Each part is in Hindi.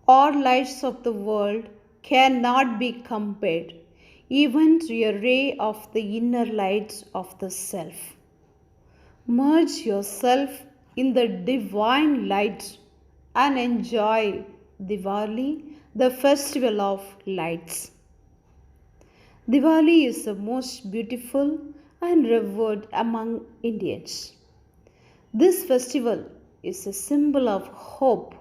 or lights of the world cannot be compared even to a ray of the inner light of the self. Merge yourself in the divine light and enjoy Diwali, the festival of lights. Diwali is the most beautiful and revered among Indians. This festival is a symbol of hope,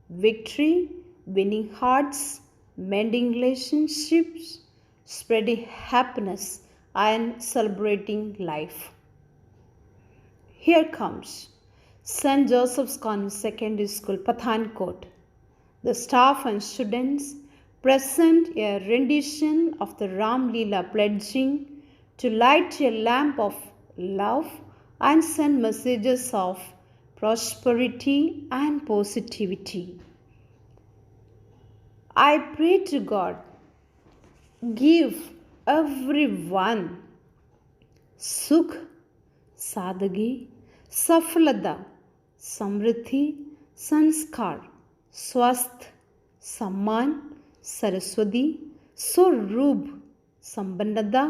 victory, winning hearts, mending relationships, spreading happiness, and celebrating life. Here comes St. Joseph's Convent Secondary School, Pathankot. The staff and students present a rendition of the Ram Leela pledging to light a lamp of love and send messages of prosperity and positivity. I pray to God, give everyone sukh, sadagi, safalata, samriddhi, sanskar, स्वस्थ, सम्मान, सरस्वती, स्वरूप, संपन्नता,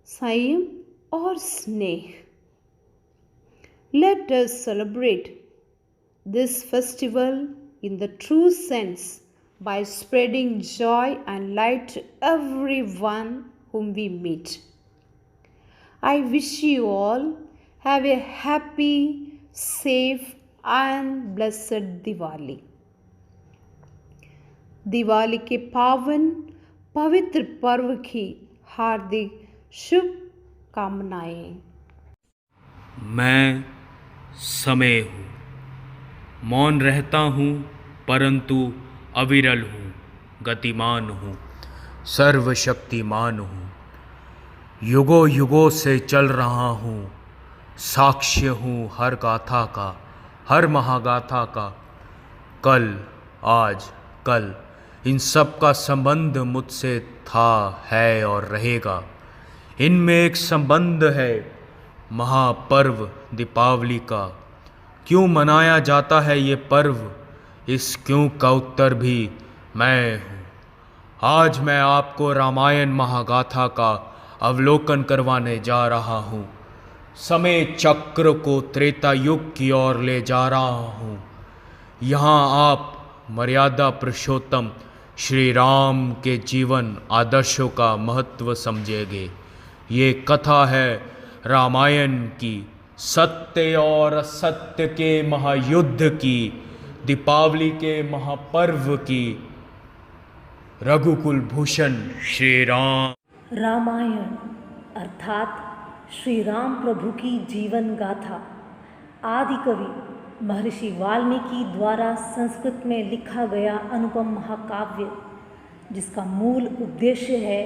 संयम और स्नेह. Let us celebrate this festival in the true sense by spreading joy and light to everyone whom we meet. I wish you all have a happy, safe and blessed Diwali. Diwali के पावन पवित्र पर्व की हार्दिक शुभकामनाएं. मैं समय हूँ, मौन रहता हूँ परंतु अविरल हूँ, गतिमान हूँ, सर्वशक्तिमान हूँ, युगों युगों से चल रहा हूँ, साक्ष्य हूँ हर गाथा का, हर महागाथा का. कल, आज, कल इन सब का संबंध मुझसे था, है और रहेगा. इनमें एक संबंध है महापर्व दीपावली का. क्यों मनाया जाता है ये पर्व, इस क्यों का उत्तर भी मैं हूँ. आज मैं आपको रामायण महागाथा का अवलोकन करवाने जा रहा हूँ. समय चक्र को त्रेता युग की ओर ले जा रहा हूँ. यहाँ आप मर्यादा पुरुषोत्तम श्री राम के जीवन आदर्शों का महत्व समझेंगे. ये कथा है रामायण की, सत्य और असत्य के महायुद्ध की, दीपावली के महापर्व की. रघुकुल भूषण श्री राम. रामायण अर्थात श्री राम प्रभु की जीवन गाथा आदि कवि महर्षि वाल्मीकि द्वारा संस्कृत में लिखा गया अनुपम महाकाव्य, जिसका मूल उद्देश्य है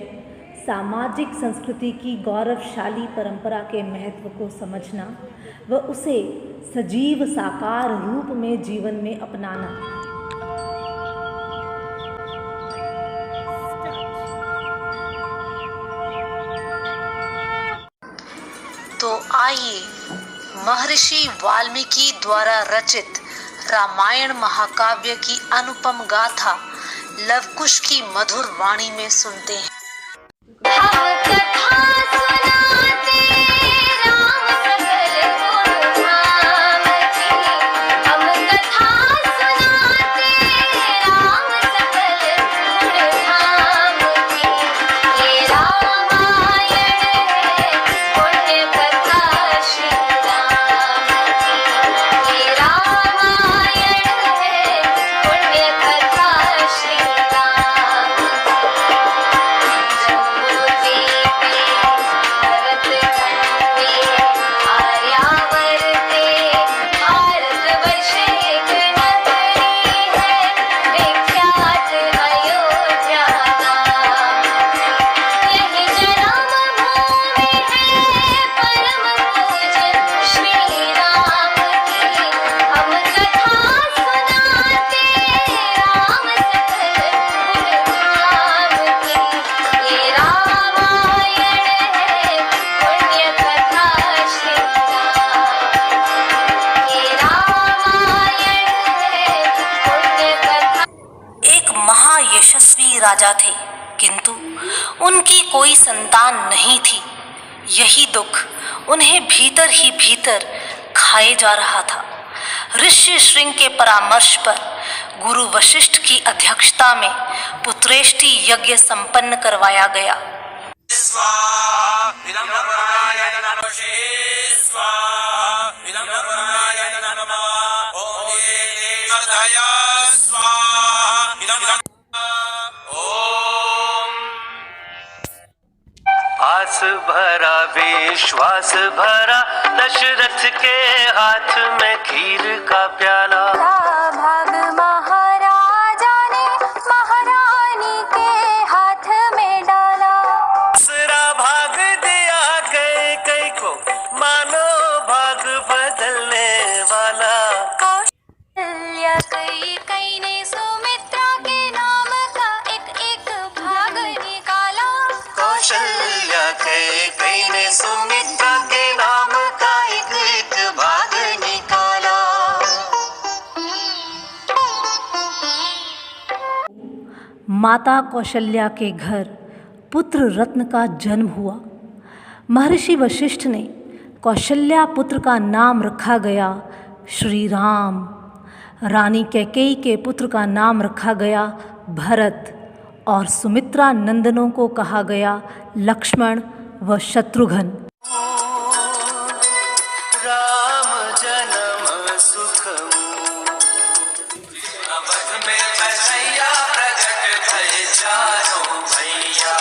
सामाजिक संस्कृति की गौरवशाली परंपरा के महत्व को समझना व उसे सजीव साकार रूप में जीवन में अपनाना. तो आइए महर्षि वाल्मीकि द्वारा रचित रामायण महाकाव्य की अनुपम गाथा लवकुश की मधुर वाणी में सुनते हैं. राजा थे, किंतु उनकी कोई संतान नहीं थी। यही दुख उन्हें भीतर ही भीतर खाए जा रहा था। ऋषि श्रृंग के परामर्श पर गुरु वशिष्ठ की अध्यक्षता में पुत्रेष्टि यज्ञ संपन्न करवाया गया। आस भरा विश्वास भरा दशरथ के हाथ में खीर का प्याला। भाग महाराजा ने महारानी के हाथ में डाला। दूसरा भाग दिया कई को मानो भाग बदलने वाला। कौशल्या कई ने सुमित्रा के नाम का एक भाग निकाला। कौशल्या कई ने सुमित्रा के नाम का एक भाग निकाला। माता कौशल्या के घर पुत्र रत्न का जन्म हुआ। महर्षि वशिष्ठ ने कौशल्या पुत्र का नाम रखा गया श्री राम। रानी कैकेयी के पुत्र का नाम रखा गया भरत और सुमित्रा नंदनों को कहा गया लक्ष्मण व शत्रुघ्न। राम जन्म सुख अवध में बसैया प्रगट भय चारों भैया।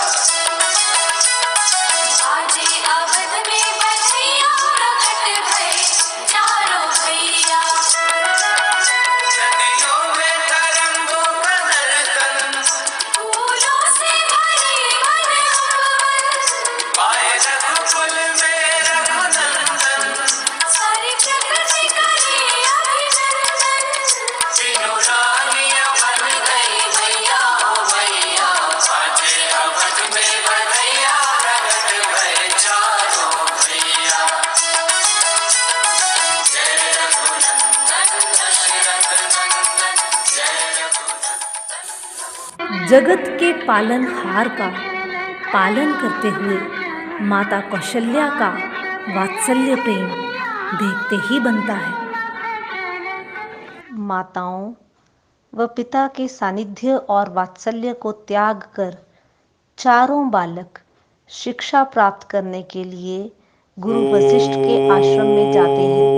आजे अवध में बसैया प्रगट भय चारों भैया। नदियों में तरंगों का नर्तन फूलों से भरे वन उपवन। पाए रघुकुल में रघुनंदन। सारी प्रकृति करे अभिनंदन। तीनों रानियां बन गई मैया ओ मैया। आजे अवध में बसैया प्रगट भय चारों भैया। जय रघुनंदन दशरथ नंदन जय रघुनंदन। जगत के पालनहार का पालन करते हुए माता कौशल्या का वात्सल्य प्रेम देखते ही बनता है। माताओं व पिता के सानिध्य और वात्सल्य को त्याग कर चारों बालक शिक्षा प्राप्त करने के लिए गुरु वशिष्ठ के आश्रम में जाते हैं।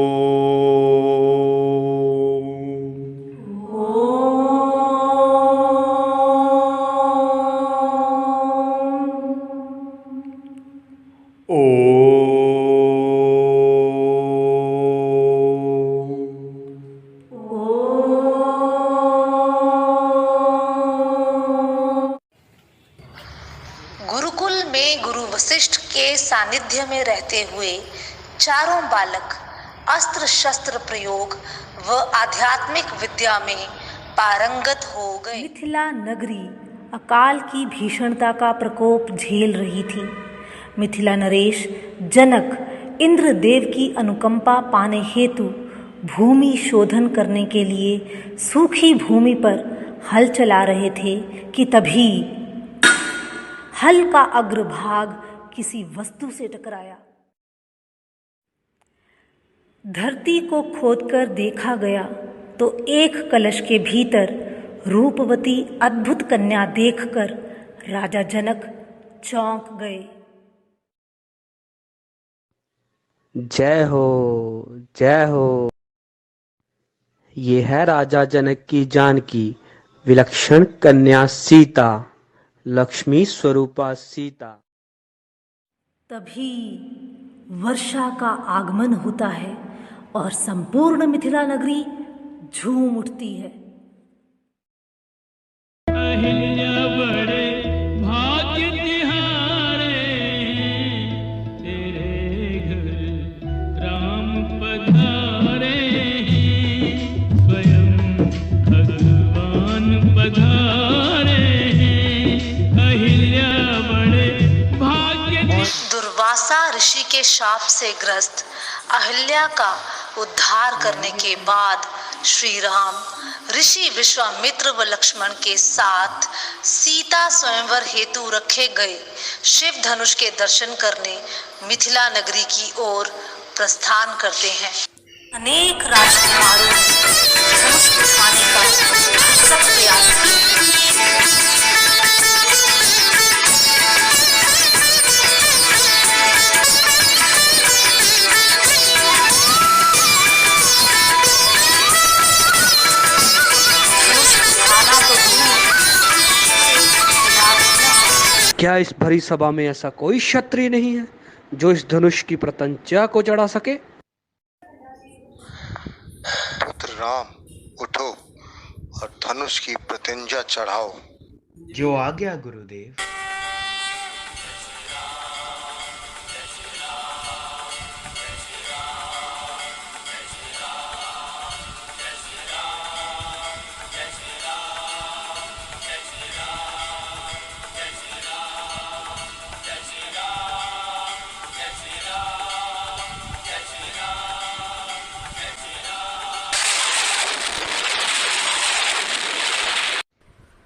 गुरुकुल में गुरु वशिष्ठ के सानिध्य में रहते हुए चारों बालक अस्त्र शस्त्र प्रयोग व आध्यात्मिक विद्या में पारंगत हो गए। मिथिला नगरी अकाल की भीषणता का प्रकोप झेल रही थी। मिथिला नरेश जनक इंद्रदेव की अनुकंपा पाने हेतु भूमि शोधन करने के लिए सूखी भूमि पर हल चला रहे थे कि तभी हल का अग्रभाग किसी वस्तु से टकराया। धरती को खोदकर देखा गया तो एक कलश के भीतर रूपवती अद्भुत कन्या देखकर राजा जनक चौंक गए। जय हो जय हो। ये है राजा जनक की जानकी विलक्षण कन्या सीता, लक्ष्मी स्वरूपा सीता। तभी वर्षा का आगमन होता है और संपूर्ण मिथिला नगरी झूम उठती है। अहिल्या बड़े भाग्य तिहारे, तेरे घर राम पधारे, स्वयं भगवान पधारे। अहिल्या बड़े भाग्य। दुर्वासा ऋषि के शाप से ग्रस्त अहिल्या का उद्धार करने के बाद श्री राम ऋषि विश्वामित्र व लक्ष्मण के साथ सीता स्वयंवर हेतु रखे गए शिव धनुष के दर्शन करने मिथिला नगरी की ओर प्रस्थान करते हैं। अनेक राजकुमारों ने धनुष उठाने का भरसक प्रयास किया। क्या इस भरी सभा में ऐसा कोई क्षत्रिय नहीं है जो इस धनुष की प्रत्यंचा को चढ़ा सके? पुत्र राम, उठो और धनुष की प्रतिज्ञा चढ़ाओ। जो आज्ञा गुरुदेव।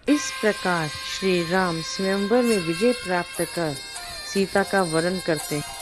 इस प्रकार श्री राम स्वयंवर में विजय प्राप्त कर सीता का वरण करते हैं।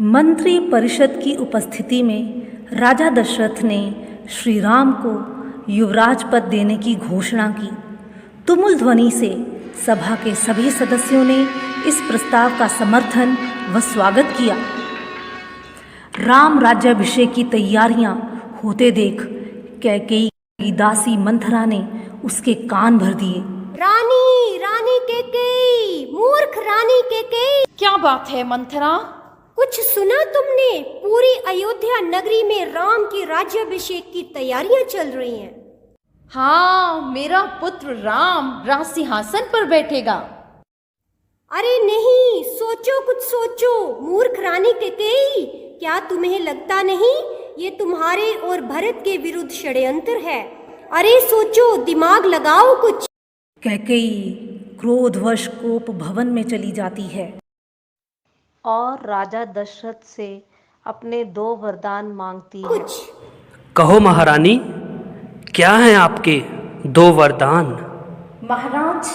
मंत्री परिषद की उपस्थिति में राजा दशरथ ने श्री राम को युवराज पद देने की घोषणा की। तुमुल ध्वनि से सभा के सभी सदस्यों ने इस प्रस्ताव का समर्थन व स्वागत किया। राम राज्याभिषेक की तैयारियां होते देख कैकेयी की दासी मंथरा ने उसके कान भर दिए। रानी, रानी कैकेयी, मूर्ख रानी कैकेयी। क्या बात है मंथरा? कुछ सुना तुमने? पूरी अयोध्या नगरी में राम की राज्याभिषेक की तैयारियां चल रही हैं। हाँ, मेरा पुत्र राम राज सिंहासन पर बैठेगा। अरे नहीं, सोचो, कुछ सोचो। मूर्ख रानी कैकेयी, क्या तुम्हें लगता नहीं ये तुम्हारे और भरत के विरुद्ध षड्यंत्र है? अरे सोचो, दिमाग लगाओ कुछ। कैकेयी क्रोधवश कोप भवन में चली जाती है और राजा दशरथ से अपने 2 वरदान मांगती है। कुछ कहो महारानी, क्या हैं आपके 2 वरदान? महाराज,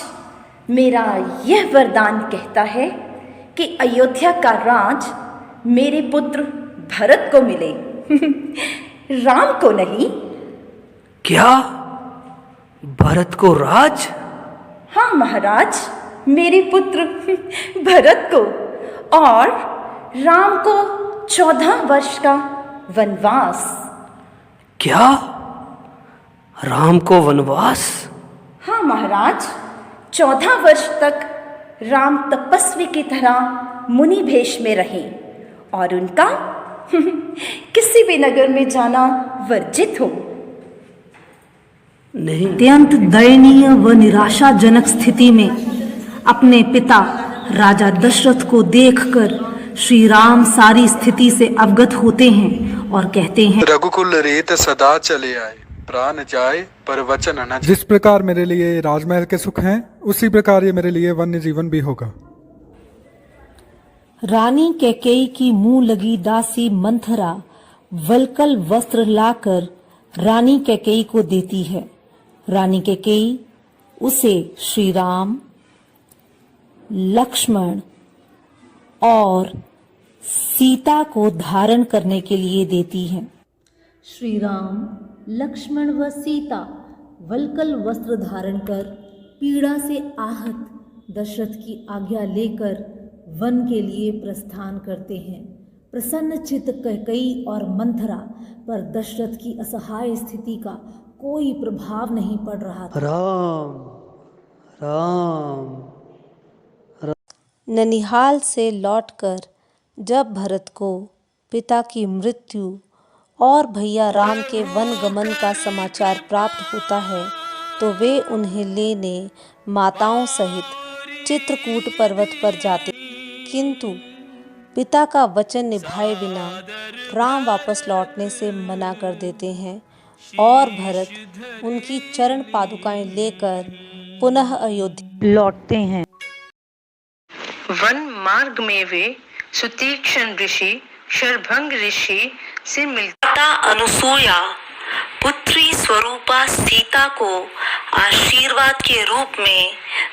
मेरा यह वरदान कहता है कि अयोध्या का राज मेरे पुत्र भरत को मिले, राम को नहीं। क्या? भरत को राज? हाँ महाराज, मेरे पुत्र भरत को, और राम को 14 वर्ष का वनवास। क्या? राम को वनवास? हाँ महाराज, 14 वर्ष तक राम तपस्वी की तरह मुनि भेष में रहे और उनका किसी भी नगर में जाना वर्जित हो। नहीं। अत्यंत दयनीय व निराशाजनक स्थिति में अपने पिता राजा दशरथ को देखकर श्री राम सारी स्थिति से अवगत होते हैं और कहते हैं, रघुकुल रीत सदा चले आए, प्राण जाए पर वचन न। जिस प्रकार मेरे लिए राजमहल के सुख हैं, उसी प्रकार ये मेरे लिए वन्य जीवन भी होगा। रानी कैकेयी की मुंह लगी दासी मंथरा वलकल वस्त्र लाकर रानी कैकेयी को देती है। रानी कैकेयी उसे श्री राम, लक्ष्मण और सीता को धारण करने के लिए देती है। श्री राम, लक्ष्मण व सीता वलकल वस्त्र धारण कर पीड़ा से आहत दशरथ की आज्ञा लेकर वन के लिए प्रस्थान करते हैं। प्रसन्नचित्त कैकेयी और मंथरा पर दशरथ की असहाय स्थिति का कोई प्रभाव नहीं पड़ रहा था। राम राम ननिहाल से लौटकर जब भरत को पिता की मृत्यु और भैया राम के वनगमन का समाचार प्राप्त होता है तो वे उन्हें लेने माताओं सहित चित्रकूट पर्वत पर जाते, किंतु पिता का वचन निभाए बिना राम वापस लौटने से मना कर देते हैं और भरत उनकी चरण पादुकाएं लेकर पुनः अयोध्या लौटते हैं। वन मार्ग में वे सुतीक्ष्ण ऋषि शरभंग ऋषि से मिलता अनुसूया पुत्री स्वरूपा सीता को आशीर्वाद के रूप में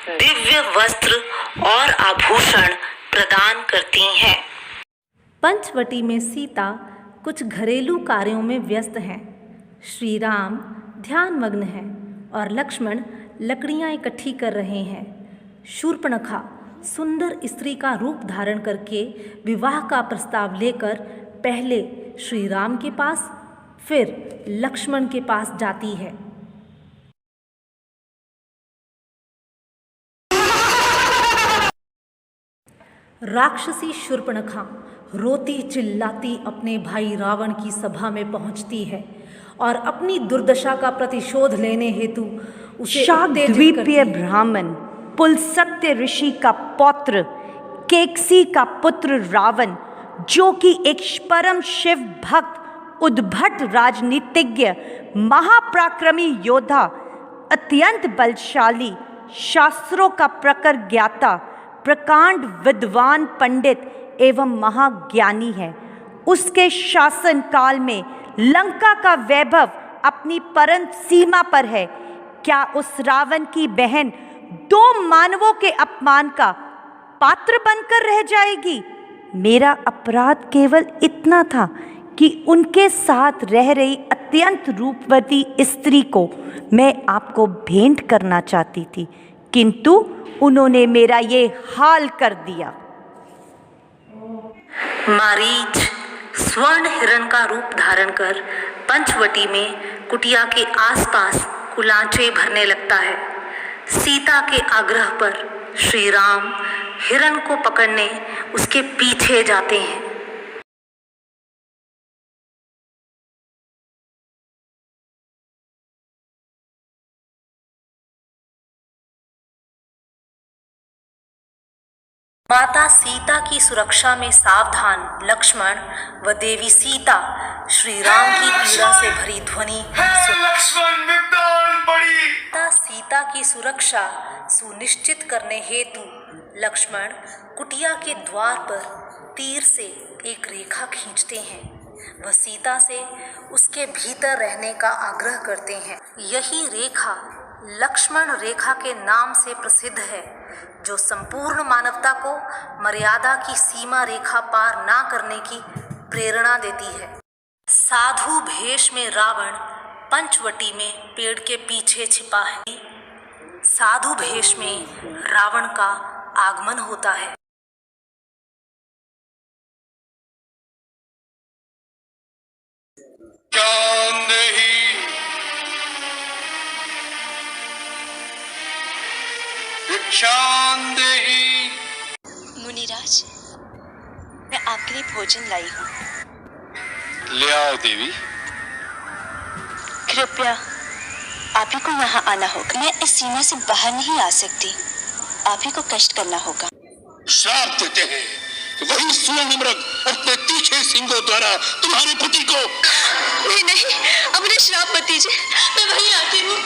दिव्य वस्त्र और आभूषण प्रदान करती हैं। पंचवटी में सीता कुछ घरेलू कार्यों में व्यस्त हैं। श्री राम ध्यानमग्न हैं और लक्ष्मण लकड़ियां इकट्ठी कर रहे हैं। शूर्पणखा सुंदर स्त्री का रूप धारण करके विवाह का प्रस्ताव लेकर पहले श्री राम के पास फिर लक्ष्मण के पास जाती है। राक्षसी शूर्पणखा रोती चिल्लाती अपने भाई रावण की सभा में पहुंचती है और अपनी दुर्दशा का प्रतिशोध लेने हेतु उसे शाकद्वीपीय ब्राह्मण पुलसत्य ऋषि का पौत्र केकसी का पुत्र रावण, जो कि एक परम शिव भक्त उद्भट राजनीतिज्ञ महापराक्रमी योद्धा अत्यंत बलशाली शास्त्रों का प्रखर ज्ञाता प्रकांड विद्वान पंडित एवं महाज्ञानी है। उसके शासन काल में लंका का वैभव अपनी परम सीमा पर है। क्या उस रावण की बहन दो मानवों के अपमान का पात्र बनकर रह जाएगी? मेरा अपराध केवल इतना था कि उनके साथ रह रही अत्यंत रूपवती स्त्री को मैं आपको भेंट करना चाहती थी, किंतु उन्होंने मेरा ये हाल कर दिया। मारीच स्वर्ण हिरण का रूप धारण कर पंचवटी में कुटिया के आसपास कुलांचे भरने लगता है। सीता के आग्रह पर श्री राम हिरण को पकड़ने उसके पीछे जाते हैं। माता सीता की सुरक्षा में सावधान लक्ष्मण व देवी सीता श्री राम की पीड़ा से भरी ध्वनि माता सीता की सुरक्षा सुनिश्चित करने हेतु लक्ष्मण कुटिया के द्वार पर तीर से एक रेखा खींचते हैं। वह सीता से उसके भीतर रहने का आग्रह करते हैं। यही रेखा लक्ष्मण रेखा के नाम से प्रसिद्ध है, जो संपूर्ण मानवता को मर्यादा की सीमा रेखा पार ना करने की प्रेरणा देती है। साधु भेष में रावण पंचवटी में पेड़ के पीछे छिपा है। साधु भेष में रावण का आगमन होता है। मुनिराज, मैं आपके लिए भोजन लाई हूँ। ले आओ देवी। कृपया आप ही को यहाँ आना होगा। मैं इस सीमा से बाहर नहीं आ सकती, आप ही को कष्ट करना होगा। श्राप देते हैं कि वही स्वर्ण मृग अपने तीखे सिंगों द्वारा तुम्हारे पति को। नहीं नहीं, अपने श्राप मत दीजिए, मैं वहीं आती हूँ।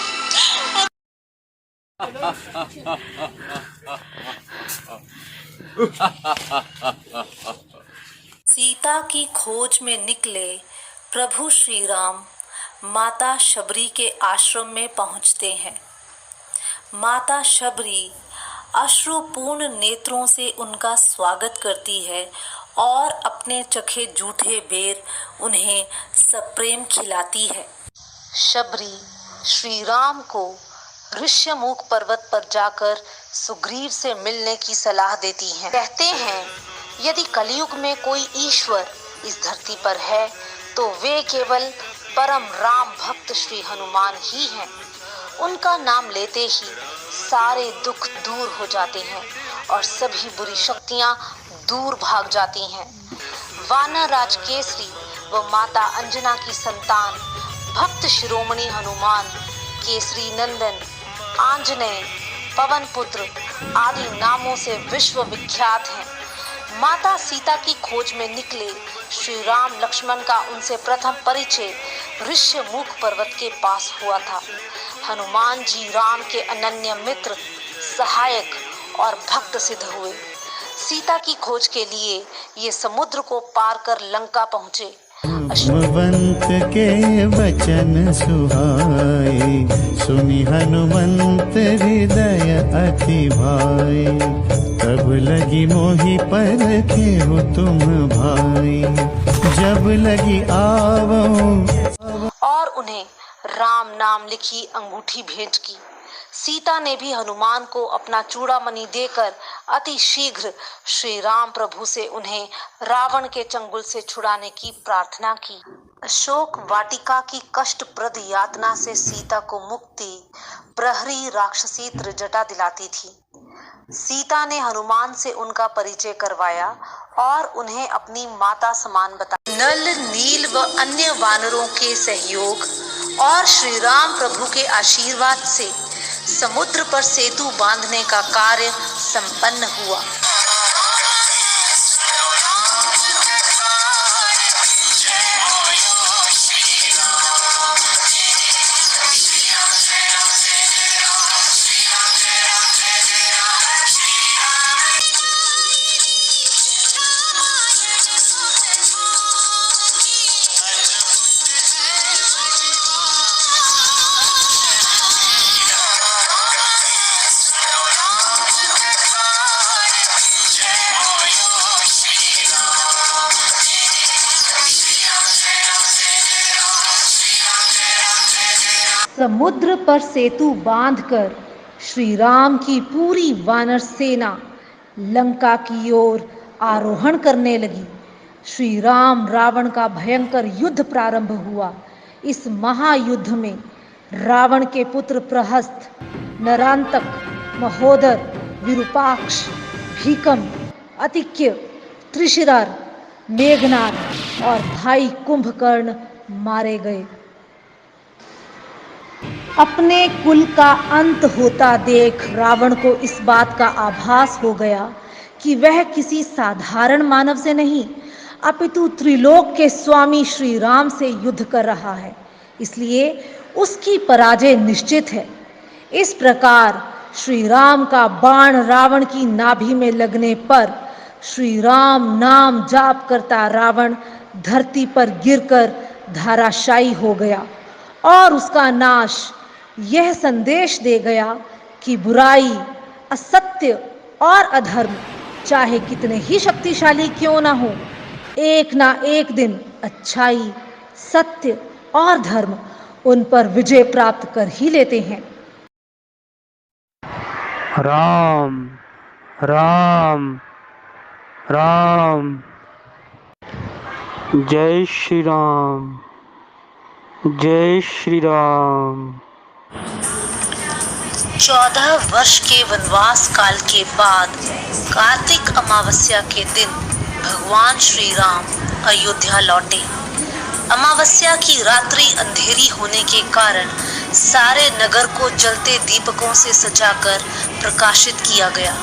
सीता की खोज में निकले प्रभु श्री राम माता शबरी के आश्रम में पहुंचते हैं। माता शबरी अश्रुपूर्ण नेत्रों से उनका स्वागत करती है और अपने चखे जूठे बेर उन्हें सप्रेम खिलाती है। शबरी श्री राम को ऋष्यमुख पर्वत पर जाकर सुग्रीव से मिलने की सलाह देती हैं। कहते हैं, यदि कलयुग में कोई ईश्वर इस धरती पर है तो वे केवल परम राम भक्त श्री हनुमान ही हैं। उनका नाम लेते ही सारे दुख दूर हो जाते हैं और सभी बुरी शक्तियां दूर भाग जाती हैं। वानर राज केसरी व माता अंजना की संतान भक्त शिरोमणि हनुमान, केसरी नंदन, आंजनेय, पवन पुत्र आदि नामों से विश्व विख्यात हैं। माता सीता की खोज में निकले श्री राम लक्ष्मण का उनसे प्रथम परिचय ऋष्यमुख पर्वत के पास हुआ था। हनुमान जी राम के अनन्य मित्र, सहायक और भक्त सिद्ध हुए। सीता की खोज के लिए ये समुद्र को पार कर लंका पहुँचे। हनुमंत के वचन सुहाए, सुनि हनुमंत हृदय अति भाए। तब लगी मोहि परखे हो तुम भाई, जब लगी आवो। और उन्हें राम नाम लिखी अंगूठी भेंट की। सीता ने भी हनुमान को अपना चूड़ामणि देकर अति शीघ्र श्री राम प्रभु से उन्हें रावण के चंगुल से छुड़ाने की प्रार्थना की। अशोक वाटिका की कष्टप्रद यातना से सीता को मुक्ति प्रहरी राक्षसी त्रिजटा दिलाती थी। सीता ने हनुमान से उनका परिचय करवाया और उन्हें अपनी माता समान बताया। नल, नील व अन्य वानरों के सहयोग और श्री राम प्रभु के आशीर्वाद से समुद्र पर सेतु बांधने का कार्य संपन्न हुआ। समुद्र पर सेतु बांधकर श्री राम की पूरी वानर सेना लंका की ओर आरोहण करने लगी। श्री राम रावण का भयंकर युद्ध प्रारंभ हुआ। इस महायुद्ध में रावण के पुत्र प्रहस्त, नरांतक, महोदर, विरूपाक्ष, भीकम, अतिक्य, त्रिशिरार, मेघनाद और भाई कुंभकर्ण मारे गए। अपने कुल का अंत होता देख रावण को इस बात का आभास हो गया कि वह किसी साधारण मानव से नहीं अपितु त्रिलोक के स्वामी श्री राम से युद्ध कर रहा है, इसलिए उसकी पराजय निश्चित है। इस प्रकार श्री राम का बाण रावण की नाभि में लगने पर श्री राम नाम जाप करता रावण धरती पर गिरकर धराशायी हो गया और उसका नाश यह संदेश दे गया कि बुराई, असत्य और अधर्म चाहे कितने ही शक्तिशाली क्यों ना हो, एक ना एक दिन अच्छाई, सत्य और धर्म उन पर विजय प्राप्त कर ही लेते हैं। राम राम राम। जय श्री राम, जय श्री राम। 14 वर्ष के वनवास काल के बाद कार्तिक अमावस्या के दिन भगवान श्री राम अयोध्या लौटे। अमावस्या की रात्रि अंधेरी होने के कारण सारे नगर को जलते दीपकों से सजाकर प्रकाशित किया गया।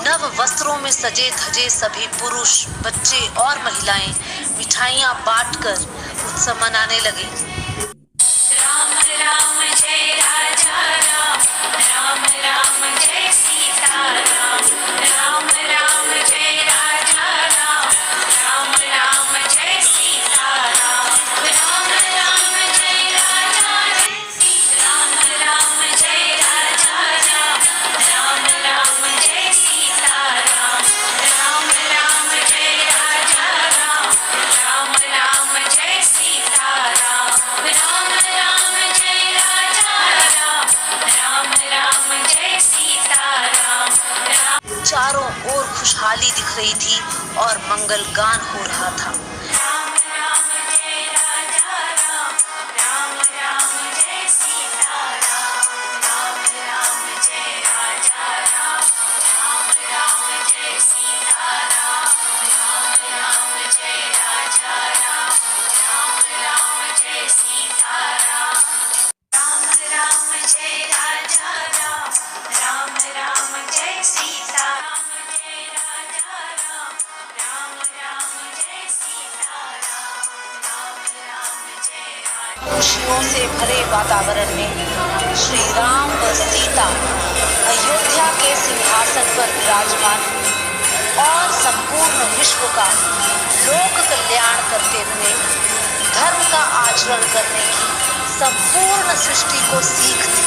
नव वस्त्रों में सजे धजे सभी पुरुष, बच्चे और महिलाएं मिठाइयां बांटकर उत्सव मनाने लगे। राम राम जय राजा राम, राम राम जय सीता राम, राम राम जय राजा राम, राम राम जय सीता राम, राम राम जय खुशहाली दिख रही थी और मंगल गान हो रहा था। खुशियों से भरे वातावरण में श्री राम व सीता अयोध्या के सिंहासन पर विराजमान और संपूर्ण विश्व का लोक कल्याण करते हुए धर्म का आचरण करने की संपूर्ण सृष्टि को सीख दी।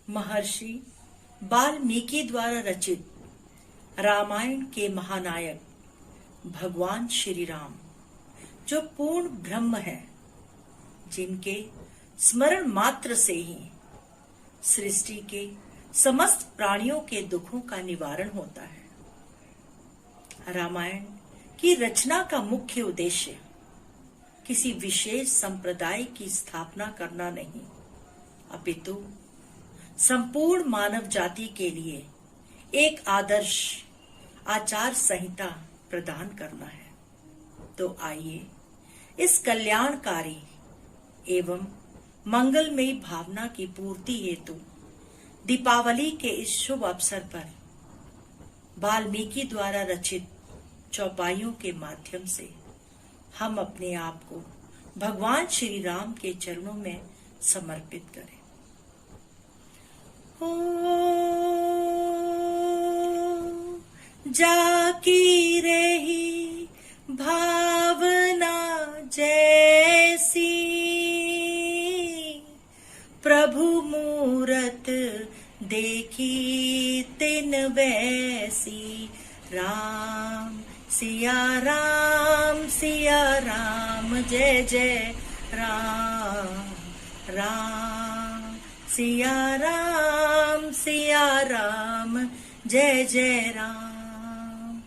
महर्षि वाल्मीकि द्वारा रचित रामायण के महानायक भगवान श्री राम, जो पूर्ण ब्रह्म है, जिनके स्मरण मात्र से ही सृष्टि के समस्त प्राणियों के दुखों का निवारण होता है। रामायण की रचना का मुख्य उद्देश्य किसी विशेष संप्रदाय की स्थापना करना नहीं, अपितु संपूर्ण मानव जाति के लिए एक आदर्श आचार संहिता प्रदान करना है। तो आइए इस कल्याणकारी एवं मंगलमयी भावना की पूर्ति हेतु दीपावली के इस शुभ अवसर पर वाल्मीकि द्वारा रचित चौपाइयों के माध्यम से हम अपने आप को भगवान श्री राम के चरणों में समर्पित करें। जाकी रही भावना जैसी, प्रभु मूरत देखी तिन वैसी। राम सिया राम जय जय राम, राम सिया राम जय जय राम।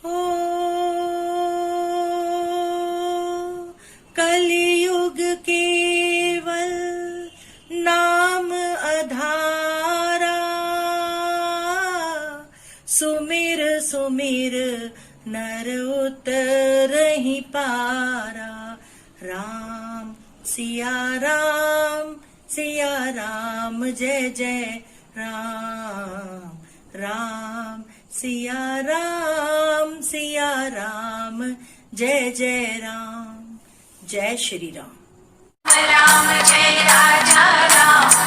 ओ कलयुग केवल नाम आधारा, सुमिर सुमिर नर उतरहि पारा। राम सिया राम जय जय राम, राम सिया राम जय जय राम। जय श्री राम। राम जय राजा राम।